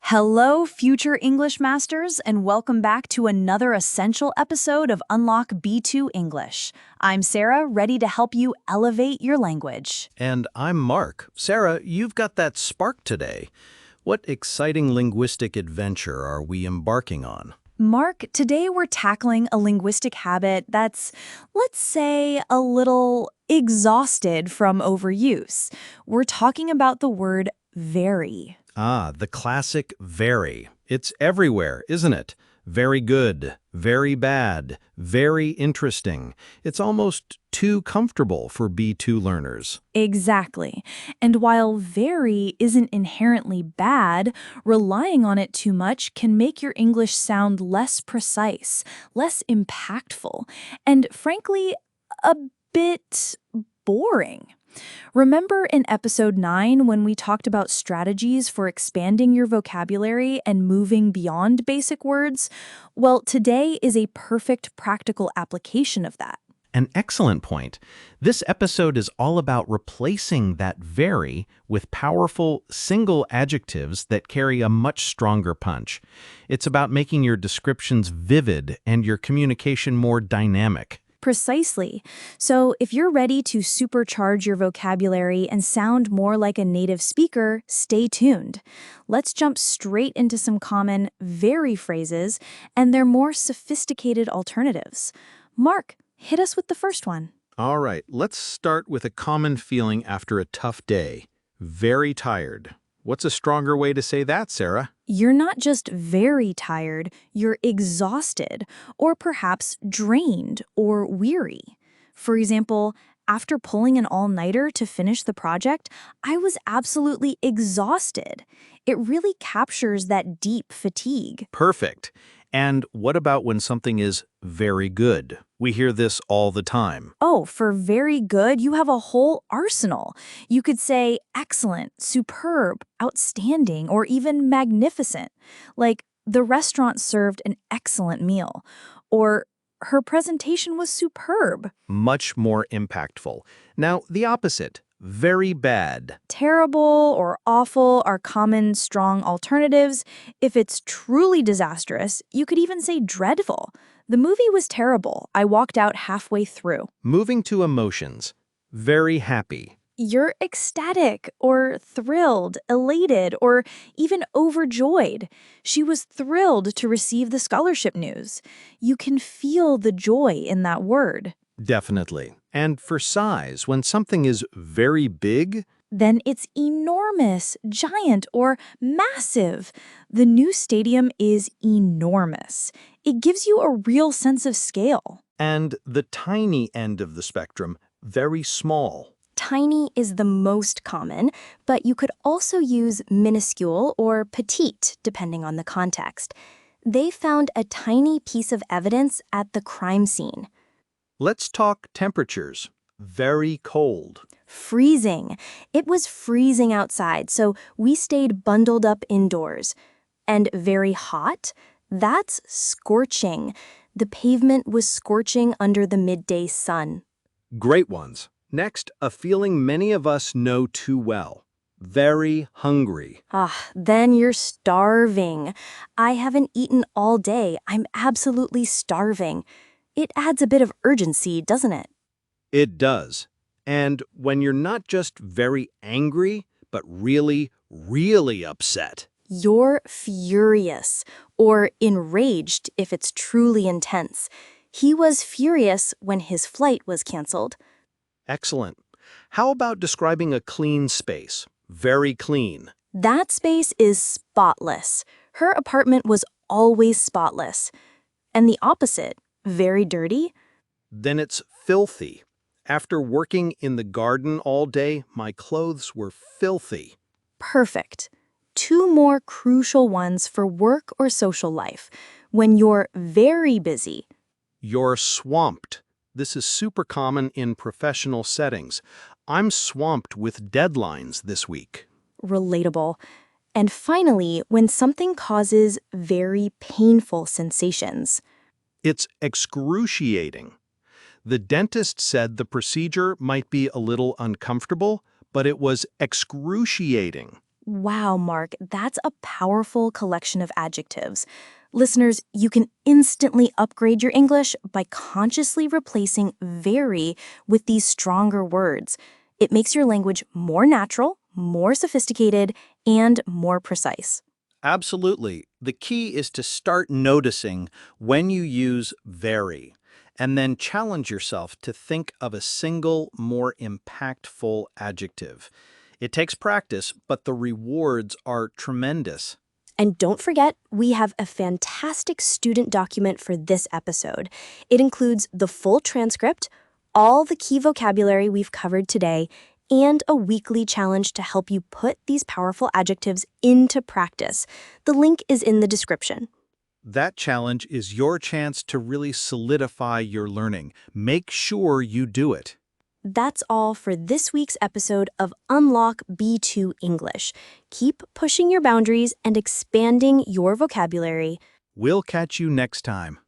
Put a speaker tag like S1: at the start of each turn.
S1: Hello, future English masters, and welcome back to another essential episode of Unlock B2 English. I'm Sarah, ready to help you elevate your language.
S2: And I'm Mark. Sarah, you've got that spark today. What exciting linguistic adventure are we embarking on?
S1: Mark, today we're tackling a linguistic habit that's, let's say, a little exhausted from overuse. We're talking about the word very.
S2: The classic very. It's everywhere, isn't it? Very good, very bad, very interesting. It's almost too comfortable for B2 learners.
S1: Exactly. And while very isn't inherently bad, relying on it too much can make your English sound less precise, less impactful, and frankly, a bit boring. Remember in episode 9 when we talked about strategies for expanding your vocabulary and moving beyond basic words? Well, today is a perfect practical application of that.
S2: An excellent point. This episode is all about replacing that very with powerful single adjectives that carry a much stronger punch. It's about making your descriptions vivid and your communication more dynamic.
S1: Precisely. So if you're ready to supercharge your vocabulary and sound more like a native speaker, stay tuned. Let's jump straight into some common very phrases and their more sophisticated alternatives. Mark, hit us with the first one.
S2: All right, let's start with a common feeling after a tough day. Very tired. What's a stronger way to say that, Sarah?
S1: You're not just very tired, you're exhausted, or perhaps drained or weary. For example, after pulling an all-nighter to finish the project, I was absolutely exhausted. It really captures that deep fatigue.
S2: Perfect. And what about when something is very good? We hear this all the time.
S1: Oh, for very good, you have a whole arsenal. You could say excellent, superb, outstanding, or even magnificent. Like, the restaurant served an excellent meal. Or, her presentation was superb.
S2: Much more impactful. Now, the opposite. Very bad.
S1: Terrible or awful are common, strong alternatives. If it's truly disastrous, you could even say dreadful. The movie was terrible. I walked out halfway through.
S2: Moving to emotions. Very happy.
S1: You're ecstatic or thrilled, elated, or even overjoyed. She was thrilled to receive the scholarship news. You can feel the joy in that word.
S2: Definitely. And for size, when something is very big,
S1: Then it's enormous, giant, or massive. The new stadium is enormous. It gives you a real sense of scale.
S2: and the tiny end of the spectrum, very small.
S3: Tiny is the most common, but you could also use minuscule or petite, depending on the context. They found a tiny piece of evidence at the crime scene.
S2: Let's talk temperatures. Very cold.
S3: Freezing. It was freezing outside, so we stayed bundled up indoors. And very hot? That's scorching. The pavement was scorching under the midday sun.
S2: Great ones. Next, a feeling many of us know too well. Very hungry.
S3: Then you're starving. I haven't eaten all day. I'm absolutely starving. It adds a bit of urgency, doesn't it?
S2: It does. And when you're not just very angry, but really, really upset.
S3: You're furious, or enraged if it's truly intense. He was furious when his flight was canceled.
S2: Excellent. How about describing a clean space? Very clean.
S3: That space is spotless. Her apartment was always spotless. And the opposite, very dirty.
S2: Then it's filthy. After working in the garden all day, my clothes were filthy.
S3: Perfect. Two more crucial ones for work or social life. When you're very busy.
S2: You're swamped. This is super common in professional settings. I'm swamped with deadlines this week.
S3: Relatable. And finally, when something causes very painful sensations.
S2: It's excruciating. The dentist said the procedure might be a little uncomfortable, but it was excruciating.
S3: Wow, Mark, that's a powerful collection of adjectives. Listeners, you can instantly upgrade your English by consciously replacing very with these stronger words. It makes your language more natural, more sophisticated, and more precise.
S2: Absolutely. The key is to start noticing when you use very, and then challenge yourself to think of a single, more impactful adjective. It takes practice, but the rewards are tremendous.
S3: And don't forget, we have a fantastic student document for this episode. It includes the full transcript, all the key vocabulary we've covered today, and a weekly challenge to help you put these powerful adjectives into practice. The link is in the description.
S2: That challenge is your chance to really solidify your learning. Make sure you do it.
S3: That's all for this week's episode of Unlock B2 English. Keep pushing your boundaries and expanding your vocabulary.
S2: We'll catch you next time.